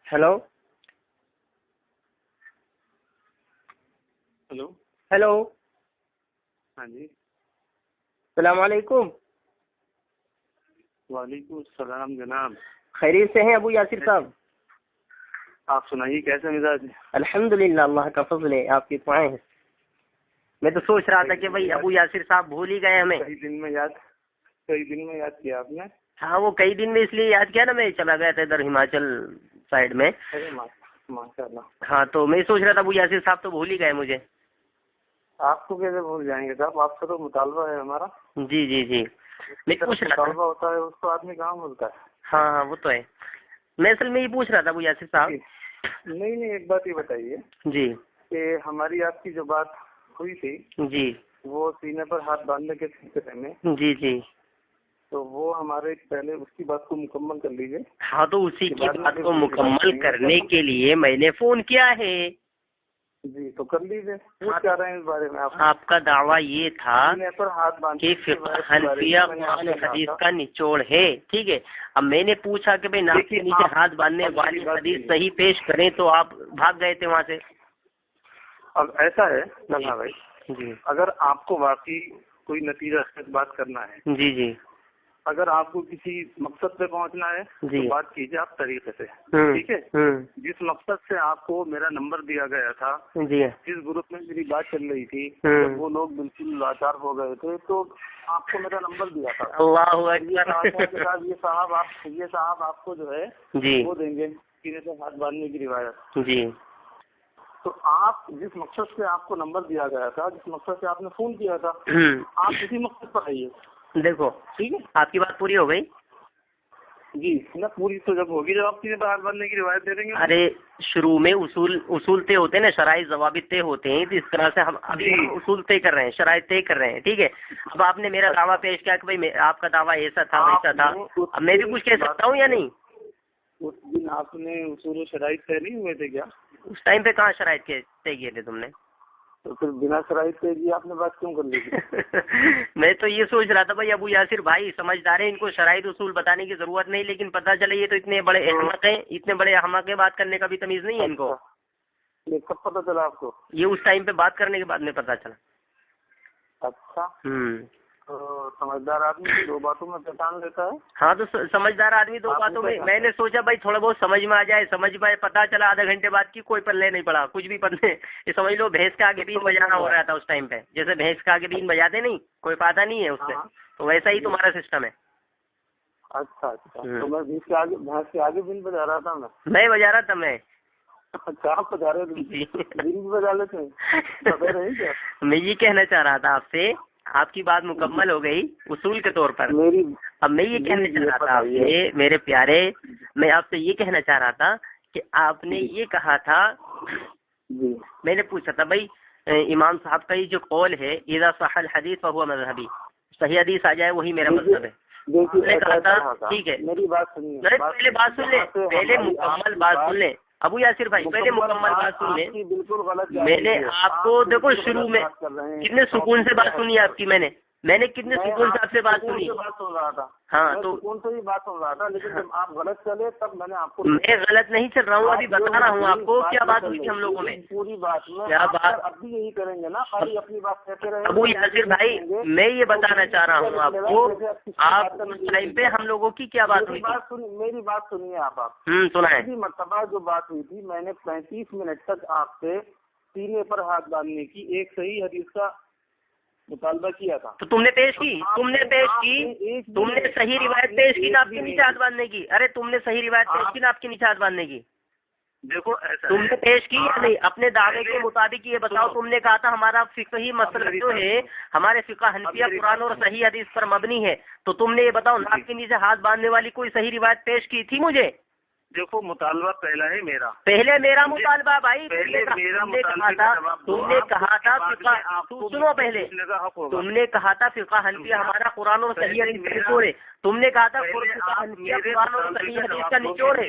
Hello hello hello ہاں جی السلام علیکم. وعلیکم السلام جناب. خیریت سے ہیں ابو یاسر صاحب؟ آپ سنائیے کیسے مزاج ہے؟ الحمدللہ اللہ کا فضل ہے، آپ کی دعائیں ہیں. میں تو سوچ رہا تھا کہ بھائی ابو یاسر صاحب بھول ہی گئے ہمیں. کئی دن میں یاد کیا آپ نے. ہاں وہ کئی دن میں اس لیے یاد کیا نا، میں چلا گیا تھا ادھر ہماچل سائڈ میں. ارے ماشاء اللہ. ہاں تو میں سوچ رہا تھا ابو یاسر صاحب تو بھول ہی گئے مجھے. آپ کو کیسے بھول جائیں گے صاحب، آپ سے تو مطالبہ ہے ہمارا. جی جی جی میں پوچھ رہا تھا. مطالبہ ہوتا ہے اس کو آدمی کہاں بھولتا ہے. ہاں ہاں وہ تو ہے. میں اصل میں یہ پوچھ رہا تھا ابو یاسر صاحب. نہیں ایک بات یہ بتائیے جی کہ ہماری آپ کی جو بات ہوئی تھی جی وہ سینے پر ہاتھ باندھنے کے سلسلے میں، جی جی تو وہ ہمارے پہلے اس کی بات کو مکمل کر لیجیے. ہاں تو اسی کی بات کو مکمل کرنے کے لیے میں نے فون کیا ہے. جی تو کر لیجیے. پوچھ کیا رہے ہیں اس بارے میں آپ کا دعویٰ یہ تھا سینے پر ہاتھ باندھنے کہ فقہ حنفیہ قرآن حدیث کا نچوڑ ہے، ٹھیک ہے. اب میں نے پوچھا کہ بھائی ناک کے نیچے ہاتھ باندھنے والی حدیث صحیح پیش کریں تو آپ بھاگ گئے تھے وہاں سے. اب ایسا ہے نلہ بھائی، جی اگر آپ کو واقعی کوئی نتیجہ سے بات کرنا ہے، جی جی اگر آپ کو کسی مقصد پہ پہنچنا ہے جی تو بات کیجیے آپ طریقے سے، ٹھیک ہے. جس مقصد سے آپ کو میرا نمبر دیا گیا تھا، جی جس گروپ میں میری بات چل رہی تھی، وہ لوگ بالکل لاچار ہو گئے تھے تو آپ کو میرا نمبر دیا تھا. اللہ یہ صاحب آپ کو جو ہے جی وہ دیں گے سینے سے ہاتھ باندھنے کی روایت. جی تو آپ جس مقصد سے آپ کو نمبر دیا گیا تھا، جس مقصد سے آپ نے فون کیا تھا، آپ اسی مقصد پر آئیے. دیکھو ٹھیک ہے، آپ کی بات پوری ہو گئی. جی نہ پوری تو جب ہوگی جب آپ سینے پر ہاتھ باندھنے کی روایت دے دیں گے. ارے شروع میں اصول طے ہوتے ہیں نا، شرائط ضوابط طے ہوتے ہیں، تو اس طرح سے ہم ابھی اصول طے کر رہے ہیں، شرائط طے کر رہے ہیں، ٹھیک ہے. اب آپ نے میرا دعویٰ پیش کیا کہ بھائی آپ کا دعویٰ ایسا تھا ویسا تھا، اب میں بھی کچھ کہہ سکتا ہوں یا نہیں. اس دن آپ نے اصول و شرائط طے نہیں ہوئے تھے کیا؟ اس ٹائم پہ کہاں شرائط طے کیے تھے تم نے؟ تو پھر بنا شرائط طے کی آپ نے بات کیوں کر لی تھی؟ میں تو یہ سوچ رہا تھا بھائی ابو یاسر بھائی سمجھدار ہیں، ان کو شرائط اصول بتانے کی ضرورت نہیں، لیکن پتہ چلے یہ تو اتنے بڑے احمق ہیں، اتنے بڑے احمق ہیں، بات کرنے کا بھی تمیز نہیں ہے ان کو. یہ کب پتہ چلا آپ کو؟ یہ اس ٹائم پہ بات کرنے کے بعد میں پتہ چلا. اچھا تو سمجھدار آدمی دو باتوں میں پہچان لیتا ہے. ہاں تو سمجھدار آدمی دو باتوں میں نے سوچا بھائی تھوڑا بہت سمجھ میں آ جائے، سمجھ پائے، پتہ چلا آدھے گھنٹے بعد کی کوئی پلے نہیں پڑا، کچھ بھی پلے. یہ سمجھ لو بھینس کے آگے بین بجانا ہو رہا تھا اس ٹائم پہ، جیسے بھینس کے آگے بین بجاتے نہیں، کوئی فائدہ نہیں ہے اس سے، تو ویسا ہی تمہارا سسٹم ہے. اچھا تو میں بھینس کے آگے بین بجا رہا تھا. میں بجا رہا تھا میں. اچھا آپ بجا رہے تھے، بین بھی بجا لیتے ہیں. میں یہ کہنا چاہ رہا تھا آپ سے، آپ کی بات مکمل ہو گئی اصول کے طور پر. اب میں یہ کہنا چاہ رہا تھا آپ سے میرے پیارے، میں آپ سے یہ کہنا چاہ رہا تھا کہ آپ نے یہ کہا تھا، میں نے پوچھا تھا بھائی امام صاحب کا یہ جو قول ہے اذا صح الحدیث فهو مذہبی، صحیح حدیث آ جائے وہی میرا مذہب ہے. نے کہا تھا ٹھیک ہے، میری بات سنیے، پہلے بات سن لیں، پہلے مکمل بات سن لیں ابو یاسر بھائی، پہلے مکمل بات سن لیں. بالکل غلط. میں نے آپ کو دیکھو شروع میں کتنے سکون سے بات سنی آپ کی، میں نے کتنے سکون سے آپ سے بات سنی. سن رہا تھا. ہاں تو سکون سے ہی بات سن رہا تھا، لیکن جب آپ غلط چلے تب میں نے آپ کو. میں غلط نہیں چل رہا ہوں، ابھی بتا رہا ہوں آپ کو کیا بات ہوئی تھی ہم لوگوں میں. پوری بات میں کیا بات اب بھی یہی کریں گے نا، خالی اپنی بات کہتے رہیں. ابو یاسر بھائی میں یہ بتانا چاہ رہا ہوں آپ کو، آپ اس ٹائم پہ ہم لوگوں کی کیا بات ہوئی تھی. میری بات سنیے آپ. سنائیں. مرتبہ جو بات ہوئی تھی، میں نے 35 منٹ تک آپ سے سینے پر ہاتھ باندھنے کی ایک صحیح حدیث کا مطالبہ کیا تھا. تو تم نے پیش کی، تم نے صحیح روایت پیش کی نا آپ کے نیچے ہاتھ باندھنے کی. ارے تم نے صحیح روایت پیش کی نا آپ کے نیچے ہاتھ باندھنے کی. دیکھو ایسا تم نے پیش کی یا نہیں؟ اپنے دعوے کے مطابق یہ بتاؤ. تم نے کہا تھا ہمارا فقہی مسئلہ جو ہے ہمارے فقہ حنفیہ قرآن اور صحیح حدیث پر مبنی ہے، تو تم نے یہ بتاؤ ناک کے نیچے ہاتھ باندھنے والی کوئی صحیح روایت پیش کی تھی مجھے؟ دیکھو مطالبہ پہلا ہے میرا، پہلے میرا مطالبہ بھائی. تم نے کہا تھا سنو پہلے، تم نے کہا تھا فقہ حنفیہ ہمارا قرآن اور صحیح حدیث کا نچوڑ ہے. تم نے کہا تھا فقہ حنفیہ قرآن اور صحیح حدیث کا نچوڑ ہے.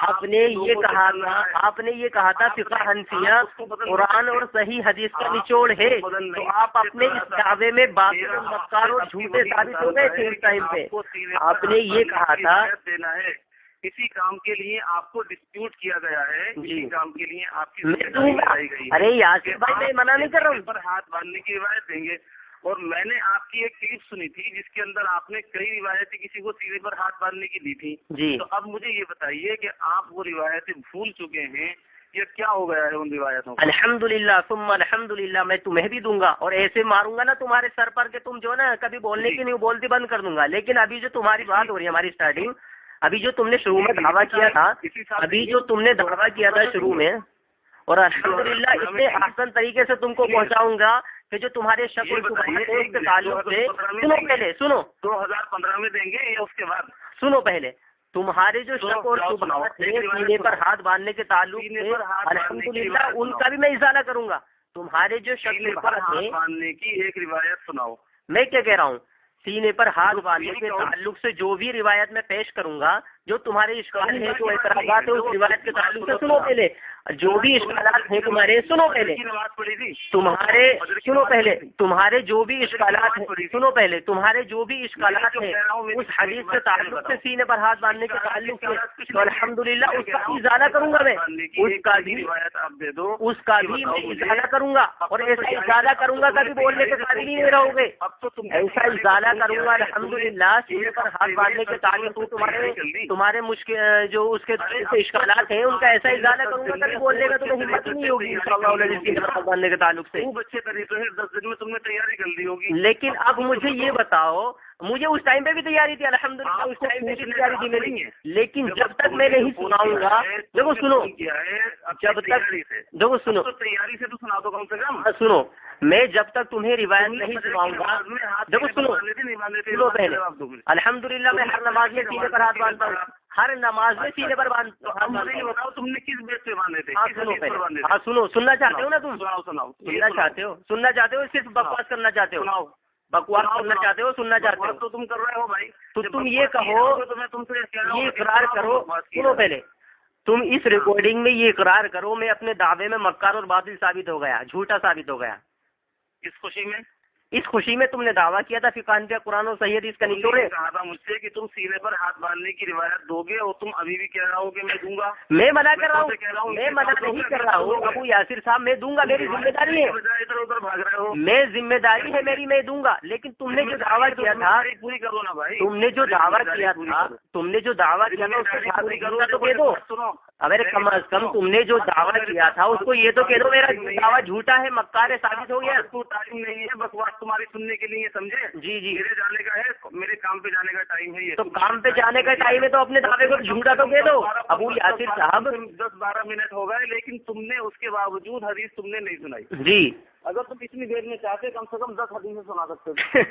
آپ نے یہ کہا تھا فقہ حنفیہ قرآن اور صحیح حدیث کا نچوڑ ہے. تو آپ اپنے اس دعوے میں باطل مکار اور جھوٹے ثابت ہو گئے تھے اس ٹائم پہ. آپ نے یہ کہا تھا किसी काम के लिए आपको डिस्प्यूट किया गया है, किसी काम के लिए आपकी लगाई गई, अरे यासिर भाई मैं मना नहीं कर रहा हूँ, पर हाथ बांधने की रिवायत देंगे। और मैंने आपकी एक क्लिप सुनी थी जिसके अंदर आपने कई रिवायतें किसी को सीने पर हाथ बांधने की दी थी जी। तो अब मुझे ये बताइए कि आप वो रिवायतें भूल चुके हैं, ये क्या हो गया है उन रिवायतों को? अल्हम्दुलिल्लाह सुम्मा अल्हम्दुलिल्लाह, मैं तुम्हें भी दूंगा और ऐसे मारूंगा ना तुम्हारे सर पर के तुम जो ना कभी बोलने की नहीं बोलती बंद कर दूंगा। लेकिन अभी जो तुम्हारी बात हो रही है, हमारी स्टार्टिंग, अभी जो तुमने शुरू में दावा किया था, अभी जो तुमने दावा किया था शुरू में, और अल्हम्दुलिल्लाह इतने आसान तरीके से तुमको पहुंचाऊंगा कि जो तुम्हारे शक उसके ताल्लुक से, सुनो पहले, सुनो 2015 में देंगे या उसके बाद? सुनो पहले, तुम्हारे जो शक और शुबहात थे सीने पर हाथ बांधने के ताल्लुक से अल्हम्दुलिल्लाह उनका भी मैं इजाला करूंगा। तुम्हारे जो शक शुबहात थे, बांधने की एक रिवायत सुनाओ। मैं क्या कह रहा हूँ, सीने पर हाथ बांधने के ताल्लुक से जो भी रिवायत मैं पेश करूंगा, जो तुम्हारे इश्काल है, जो एतराज़ात है उस रिवायत के ताल्लुक से, सुनो पहले, जो भी इश्कालात हैं तुम्हारे, सुनो पहले, तुम्हारे सुनो पहले, तुम्हारे जो भी इश्कालात हैं, सुनो पहले, तुम्हारे जो भी इश्कालात हैं उस हदीस के ताल्लुक से सीने पर हाथ बांधने के ताल्लुक से, तो अल्हम्दुलिल्लाह उसका इजाला करूंगा मैं, उसका भी मैं इजाला करूंगा। और ऐसा इजाला करूंगा कभी बोलने के काबिल नहीं रहोगे, ऐसा इजाला करूंगा अल्हम्दुलिल्लाह सीने पर हाथ बांधने के ताल्लुक से तुम्हारे मुश्किल जो उसके इश्कालात हैं उनका ऐसा इजाला करूंगा कभी बोलने का तुम्हें हिम्मत नहीं होगी इंशाअल्लाह बांधने के ताल्लुक से। बच्चे तरीके से 10 दिन में तुमने तैयारी कर ली होगी। लेकिन अब मुझे ये बताओ, मुझे उस टाइम पे भी तैयारी थी अल्हम्दुलिल्लाह, उस टाइम पे भी तैयारी थी मेरी, लेकिन जब तक मैं नहीं सुनाऊंगा, देखो सुनो, जब तक देखो सुनो, तैयारी से तो सुना दो कम से कम। सुनो, मैं जब तक तुम्हें रिवायत नहीं सुनाऊंगा, देखो सुनो पहले, अल्हम्दुलिल्लाह मैं हर नमाज में सीने पर हाथ बांधता हूँ, हर नमाज में सीने पर बताओ तुमने किस बेस पे बांधे थे? सुनो पहले, हाँ सुनो, सुनना चाहते हो ना तुम? सुनाओ। सुनना चाहते हो, सिर्फ बकवास करना चाहते हो? बकवास करना चाहते हो, सुनना चाहते हो? तो तुम कर रहे हो भाई, तो तुम ये कहो, तो मैं तुमसे ये इकरार करो, सुनो पहले, तुम इस रिकॉर्डिंग में ये इकरार करो मैं अपने दावे में मक्कार और बातिल साबित हो गया, झूठा साबित हो गया। इस खुशी में तुमने दावा किया था फिकान पे कुरान और सही हदीस का निचोड़ है। कहा था मुझसे कि तुम सीने पर हाथ बांधने की रिवायत दोगे और तुम अभी भी कह रहा हो कि मैं दूंगा। मैं मना कर रहा हूँ, मैं मना नहीं कर रहा हूँ अबू यासिर साहब, मैं दूंगा, मेरी जिम्मेदारी है, इधर उधर भाग रहे हो। मैं जिम्मेदारी है मेरी, मैं दूंगा। लेकिन तुमने जो दावा किया था, पूरी करो ना भाई, तुमने जो दावा किया था उसको तो कह दो। सुनो, अरे कम अज कम तुमने जो दावा किया था उसको ये तो कह दो मेरा दावा झूठा है, मक्कार है, साबित हो गया। तो तालीम नहीं है, बकवास तुम्हारी सुनने के लिए, समझे? जी मेरे जाने का है, मेरे काम पे जाने का टाइम है ये। तो काम पे जाने का टाइम है तो अपने दावे को झूठा तो कह दो अबू यासिर साहब। 10-12 मिनट हो गए लेकिन तुमने उसके बावजूद हदीस तुमने नहीं सुनाई। जी, अगर तुम इतनी देर में चाहते कम से कम 10 हदीसें सुना सकते थे।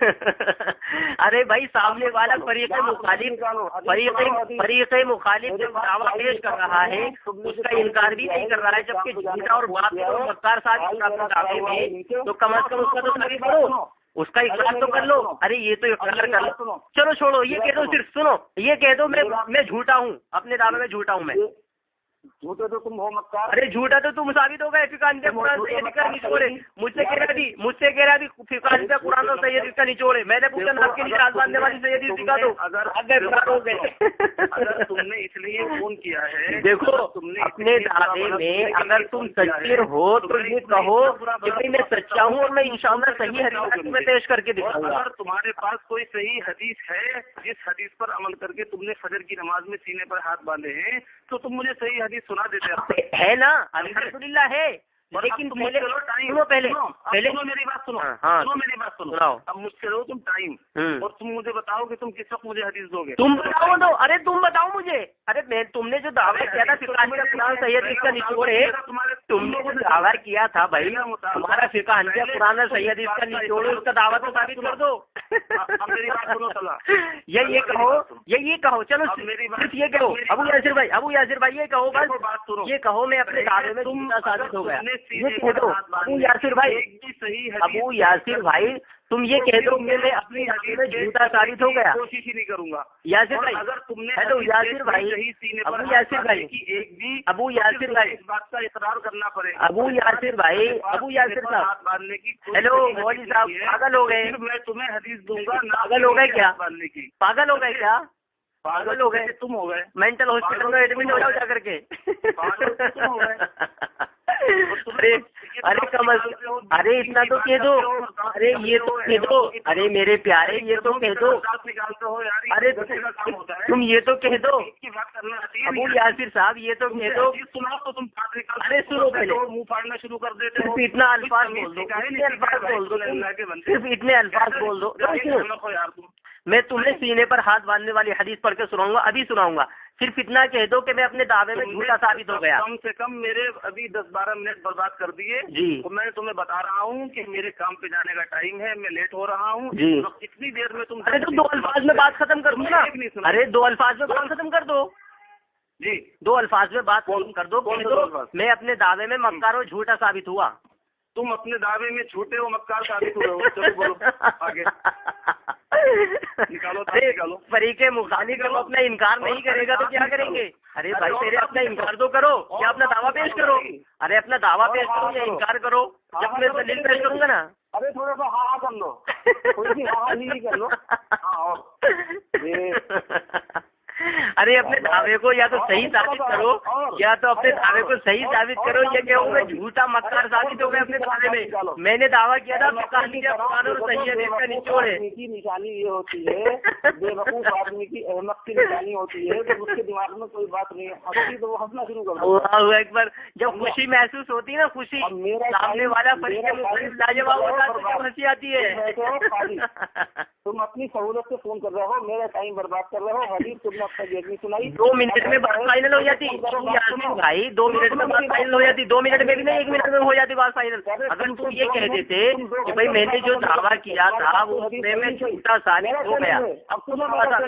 अरे भाई सामने वाला फरीक़े मुखालिफ जब दावा पेश कर रहा है उसका इनकार भी नहीं कर रहा है, जबकि झूठा और बातिल और मक्कार साबित अपने दावे में, तो कम अज कम उसका तो साबित करो, उसका इकरार तो कर लो। अरे ये तो इकरार कर लो, चलो छोड़ो, ये कह दो, सिर्फ सुनो, ये कह दो मैं झूठा हूँ, अपने दावे में झूठा हूँ मैं। झूठे तो तुम हो मक्कार। अरे झूठा तो तुम साबित हो गए फिकान पे कुरान सैयद का निचोड़े। मुझसे कह रहा भी फिकान पे कुरान और सैयद का निचोड़े। मैंने पूछा नाम के नीचे हाथ बांधने वाली सैयद दिखा दो, अगर तुमने इसलिए फोन किया है, देखो अपने दावे में अगर तुम सच्चे हो तो ये कहो कि भाई मैं सच्चा हूँ और मैं इंशाअल्लाह सही हदीस तुम्हें पेश करके दिखाऊंगा। अगर तुम्हारे पास कोई सही हदीस है जिस हदीस पर अमल करके तुमने फजर की नमाज में सीने पर हाथ बांधे हैं तो तुम मुझे सही हदीस सुना देते है ना? अल्हम्दुलिल्लाह है, लेकिन पहले सुनो मेरी बात सुनो। हाँ सुनो मेरी बात सुनो। अब मुझसे लो तुम टाइम और तुम मुझे बताओ कि तुम किस वक्त मुझे हदीस दोगे। तुम बताओ दो, अरे तुम बताओ मुझे। अरे तुमने जो दावा किया था फिकान का कुरान सैयद का निचोड़ है, तुमने जो दावा किया था भाई तुम्हारा फिकान का कुरान सैयद का निचोड़, उसका दावा तो साबित कर दो। मेरी बात सुनो सला, ये कहो चलो सिर्फ ये कहो अबू यासिर भाई ये कहो बस, ये कहो मैं अपने दावे में तुम साबित हो गया, ये कह दो अबू यासिर भाई तुम ये कह दो कि मैं अपनी दावे में झूठा साबित हो गया। कोशिश ही नहीं करूंगा यासिर भाई, अगर तुमने हेलो यासिर भाई, अबू यासिर भाई इस बात का इकरार करना पड़ेगा। अबू यासिर साहब बांधने की, हेलो मौलवी साहब पागल हो गए? मैं तुम्हें हदीस दूंगा, पागल हो गए क्या? बांधने की पागल हो गए क्या? पागल हो गए, तुम हो गए, मेंटल हॉस्पिटल में एडमिट हो जाओ जा करके। तुम हो गए। अरे कमल, अरे इतना तो कह दो, अरे ये तो कह दो, अरे मेरे प्यारे ये तो कह दो, निकालते हो यार, अरे तुम ये तो कह दो की बात करना आती है। अबू यासिर साहब, ये तो कह दो। सुनाओ तो तुम बात निकाल, अरे सुनो पहले, मुंह फाड़ना शुरू कर देते हो। सिर्फ इतना अल्फाज बोल दो, इतने अल्फाज बोल दो, सिर्फ इतने अल्फाज बोल दो। यार तुम, मैं तुम्हें सीने पर हाथ बांधने वाली हदीस पढ़ के सुनाऊंगा, अभी सुनाऊंगा। सिर्फ इतना कह दो कि मैं अपने दावे में झूठा साबित हो गया। कम से कम मेरे अभी 10-12 मिनट बर्बाद कर दिए जी। तो मैं तुम्हें बता रहा हूँ कि मेरे काम पे जाने का टाइम है, मैं लेट हो रहा हूँ जी। तो कितनी देर में तुम, अरे तो 2 अल्फाज में बात खत्म कर दो ना। अरे 2 अल्फाज में बात खत्म कर दो जी, 2 अल्फाज में बात खत्म कर दो। कह दो मैं अपने दावे में मक्कार और झूठा साबित हुआ। तुम अपने दावे में झूठे हो, मक्कार साबित हुए हो। चलो बोलो आगे, निकालो निकालो। फरीके मुखालिफ जब अपना इनकार नहीं करेगा तो क्या करेंगे? अरे भाई पहले अपना इनकार तो करो, या अपना दावा पेश करो। अरे अपना दावा पेश करो या इनकार करो, जब मैं दलील पेश करूंगा ना। अरे थोड़ा सा हाँ कर लो, कोई भी हाँ ही कर लो। अरे अपने दावे को या तो सही साबित करो, या तो अपने दावे को सही साबित करो, ये कहो मैं झूठा मक्कार साबित हो गया अपने दावे में। मैंने दावा किया था कहानी का कुरान और सही हदीस का निचोड़ है। की निशानी ये होती है, बेवकूफ आदमी की अहमक की निशानी होती है, जब उसके दिमाग में कोई बात नहीं है तो वो हंसना शुरू कर देता है। एक बार जब खुशी महसूस होती है ना, खुशी, सामने वाला फरीके मुखालिफ लाजवाब होता है तो हंसी आती है। तुम अपनी सहूलत से फोन कर रहे हो, मेरा टाइम बर्बाद कर रहे हो। हदीस तुमने अपना जेब सुनाई, 2 मिनट में बात फाइनल हो जाती भाई, 2 मिनट में बात फाइनल हो जाती, 2 मिनट में भी नहीं, 1 मिनट में हो जाती बात फाइनल। अगर तुम ये कह देते कि भाई मैंने जो दावा किया था वो उसमें मैं झूठा साबित हो गया,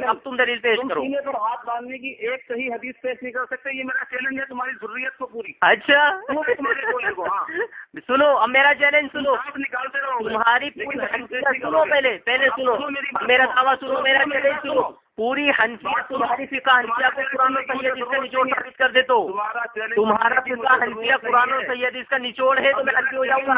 अब तुम दलील पेश करो। सीने पर हाथ बांधने की एक सही हदीस पेश नहीं कर सकते, ये मेरा चैलेंज है तुम्हारी जरूरियत को पूरी। अच्छा सुनो, अब मेरा चैलेंज सुनो, निकालते रहो तुम्हारी पूरी सुनो, पहले सुनो मेरा दावा सुनो, मेरा चैलेंज सुनो। पूरी हनफिया तुम्हारी फिका हनफिया को कुरान और सही हदीस का निचोड़ साबित कर दे तो तुम्हारा फिका हनफिया कुरान और सही हदीस का निचोड़ है तो मैं हल्की हो जाऊंगा।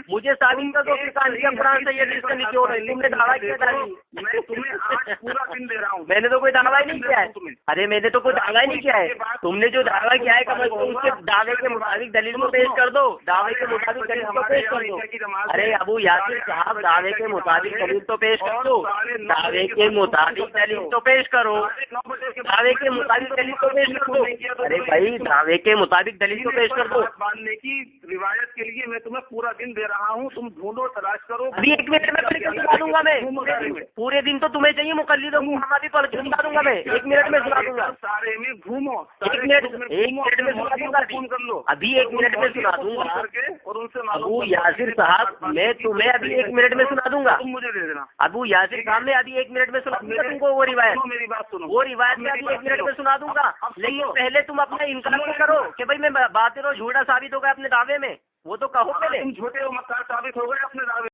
मुझे साबित कर दो फिका हनफिया कुरान सही हदीस का निचोड़ है। तुमने दावा किया था, मैं तुम्हें आज पूरा दिन दे रहा हूँ। मैंने तो कोई दावा ही नहीं किया है। अरे मैंने तो कोई दावा ही नहीं किया है। तुमने जो दावा किया है कम उसके दावे के मुताबिक दलील को पेश कर दो, दावे के मुताबिक दलील को पेश कर दो। अरे अबू यासिर साहब दावे के मुताबिक दलील तो पेश कर दो, दावे के मुताबिक दलील तो पेश करो, दावे के मुताबिक दलील तो पेश कर दो। अरे भाई दावे के मुताबिक दलील तो पेश कर दो। बांधने की रिवायत के लिए मैं तुम्हें पूरा दिन दे रहा हूँ, तुम ढूंढो, तलाश करो। अभी 1 मिनट में पढ़ के सुना दूंगा मैं, पूरे दिन तो तुम्हें चाहिए मुकल्लिदों को, हम अभी पढ़ के सुना दूंगा मैं, 1 मिनट में सुना दूंगा। सारे में घूमो, 1 मिनट में सुना दूंगा, फोन कर लो, अभी 1 मिनट में सुना दूंगा और उनसे अबू यासिर साहब। मैं तुम्हें अभी 1 मिनट में सुना दूंगा, तुम मुझे दे देना। अबू यासिर साहब मैं अभी 1 मिनट में सुना दूंगा तुमको वो रिवायत, मेरी बात सुनो, वो रिवायत में अभी 1 मिनट में सुना दूंगा। लेकिन पहले तुम अपना इनकार करो कि भाई मैं बातें झूठा साबित हो गया अपने दावे में, वो तो कहो पहले। तुम झूठे हो, मक्कार साबित हो गए अपने दावे।